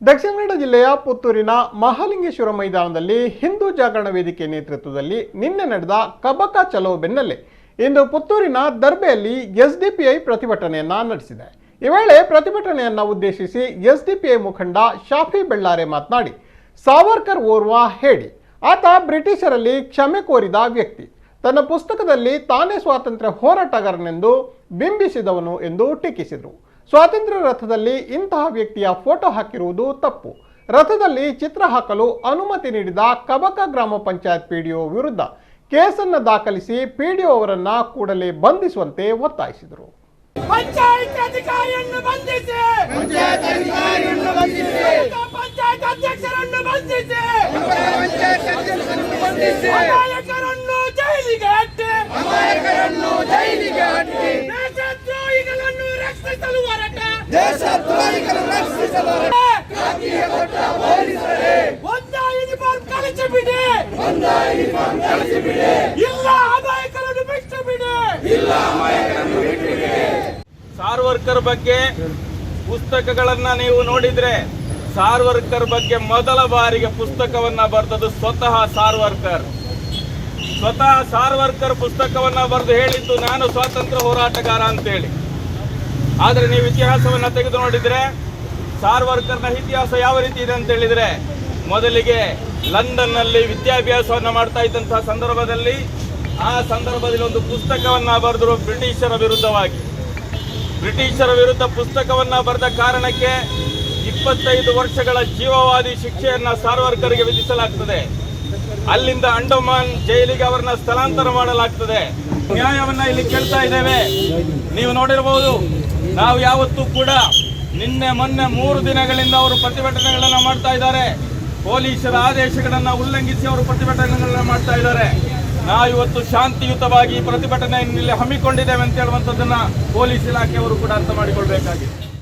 ದಕ್ಷಿಣ ಕನ್ನಡ ಜಿಲ್ಲೆಯ ಪುತ್ತೂರಿನ ಮಹಾಲಿಂಗೇಶ್ವರ ಮೈದಾನದಲ್ಲಿ ಹಿಂದೂ ಜಾಗರಣ ವೇದಿಕೆ ನೇತೃತ್ವದಲ್ಲಿ ನಿನ್ನೆ ನಡೆದ ಕಬಕ ಚಲೋ ಬೆನ್ನಲ್ಲೇ ಇಂದು ಪುತ್ತೂರಿನ ದರ್ಬೆಯಲ್ಲಿ ಎಸ್ಡಿಪಿಐ ಪ್ರತಿಭಟನೆಯನ್ನ ನಡೆಸಿದೆ. ಈ ವೇಳೆ ಪ್ರತಿಭಟನೆಯನ್ನ ಉದ್ದೇಶಿಸಿ ಎಸ್ಡಿಪಿಐ ಮುಖಂಡ ಶಾಫಿ ಬೆಳ್ಳಾರೆ ಮಾತನಾಡಿ, ಸಾವರ್ಕರ್ ಓರ್ವ ಹೇಡಿ, ಆತ ಬ್ರಿಟಿಷರಲ್ಲಿ ಕ್ಷಮೆ ಕೋರಿದ ವ್ಯಕ್ತಿ, ತನ್ನ ಪುಸ್ತಕದಲ್ಲಿ ತಾನೇ ಸ್ವಾತಂತ್ರ್ಯ ಹೋರಾಟಗಾರನೆಂದು ಬಿಂಬಿಸಿದವನು ಎಂದು ಟೀಕಿಸಿದರು. ಸ್ವಾತಂತ್ರ್ಯ ರಥದಲ್ಲಿ ಇಂತಹ ವ್ಯಕ್ತಿಯ ಫೋಟೋ ಹಾಕಿರುವುದು ತಪ್ಪು. ರಥದಲ್ಲಿ ಚಿತ್ರ ಹಾಕಲು ಅನುಮತಿ ನೀಡಿದ ಕಬಕ ಗ್ರಾಮ ಪಂಚಾಯತ್ ಪಿಡಿಒ ವಿರುದ್ಧ ಕೇಸನ್ನು ದಾಖಲಿಸಿ ಪಿಡಿಒ ಅವರನ್ನ ಕೂಡಲೇ ಬಂಧಿಸುವಂತೆ ಒತ್ತಾಯಿಸಿದರು. ಪಂಚಾಯತ್ ಅಧಿಕಾರಿಯನ್ನು ಬಂಧಿಸಿ, ಪಂಚಾಯತ್ ಅಧ್ಯಕ್ಷರನ್ನು ಬಂಧಿಸಿ, ಅಮಾಯಕರನ್ನು ಜೈಲಿಗೆ ಅಟ್ಟಿ, ದೇಶದ್ರೋಹಿಗಳನ್ನು ರಕ್ಷಿಸಲು ಹೊರಟ, ಒಂದ ಯೂನಿಫಾರ್ಮ್ ಕಳಿಸಿ ಬಿಡಿ, ಇಲ್ಲ ಅಮಾಯಕರನ್ನು ಬಿಟ್ಟು ಬಿಡಿ. ಸಾವರ್ಕರ್ ಬಗ್ಗೆ ಪುಸ್ತಕಗಳನ್ನ ನೀವು ನೋಡಿದ್ರೆ, ಸಾವರ್ಕರ್ ಬಗ್ಗೆ ಮೊದಲ ಬಾರಿಗೆ ಪುಸ್ತಕವನ್ನ ಬರೆದದ್ದು ಸ್ವತಃ ಸಾವರ್ಕರ್. ಪುಸ್ತಕವನ್ನ ಬರೆದು ಹೇಳಿದ್ದು ನಾನು ಸ್ವಾತಂತ್ರ್ಯ ಹೋರಾಟಗಾರ ಅಂತೇಳಿ. ಆದ್ರೆ ನೀವು ಇತಿಹಾಸವನ್ನ ತೆಗೆದು ನೋಡಿದ್ರೆ, ಸಾವರ್ಕರ್ನ ಇತಿಹಾಸ ಯಾವ ರೀತಿ ಇದೆ ಅಂತ ಹೇಳಿದ್ರೆ, ಮೊದಲಿಗೆ ಲಂಡನ್ ನಲ್ಲಿ ವಿದ್ಯಾಭ್ಯಾಸವನ್ನ ಮಾಡ್ತಾ ಇದ್ದಂತಹ ಸಂದರ್ಭದಲ್ಲಿ ಒಂದು ಪುಸ್ತಕವನ್ನ ಬರೆದರು ಬ್ರಿಟಿಷರ ವಿರುದ್ಧ ಪುಸ್ತಕವನ್ನ ಬರೆದ ಕಾರಣಕ್ಕೆ 25 ವರ್ಷಗಳ ಜೀವಾವಧಿ ಶಿಕ್ಷೆಯನ್ನ ಸಾವರ್ಕರ್ಗೆ ವಿಧಿಸಲಾಗ್ತದೆ. ಅಲ್ಲಿಂದ ಅಂಡಮಾನ್ ಜೈಲಿಗೆ ಅವರನ್ನ ಸ್ಥಳಾಂತರ ಮಾಡಲಾಗ್ತದೆ. ನ್ಯಾಯವನ್ನ ಇಲ್ಲಿ ಕೇಳ್ತಾ ಇದ್ದೇವೆ. ನೀವು ನೋಡಿರಬಹುದು, ನಾವು ಯಾವತ್ತೂ ಕೂಡ ನಿನ್ನೆ ಮೊನ್ನೆ 3 ದಿನಗಳಿಂದ ಅವರು ಪ್ರತಿಭಟನೆಗಳನ್ನ ಮಾಡ್ತಾ ಇದ್ದಾರೆ. ಪೊಲೀಸರ ಆದೇಶಗಳನ್ನ ಉಲ್ಲಂಘಿಸಿ ಅವರು ಪ್ರತಿಭಟನೆಗಳನ್ನ ಮಾಡ್ತಾ ಇದ್ದಾರೆ. ನಾವು ಇವತ್ತು ಶಾಂತಿಯುತವಾಗಿ ಪ್ರತಿಭಟನೆಯನ್ನು ಇಲ್ಲಿ ಹಮ್ಮಿಕೊಂಡಿದ್ದೇವೆ ಅಂತ ಹೇಳುವಂಥದ್ದನ್ನ ಪೊಲೀಸ್ ಇಲಾಖೆಯವರು ಕೂಡ ಅರ್ಥ ಮಾಡಿಕೊಳ್ಬೇಕಾಗಿದೆ.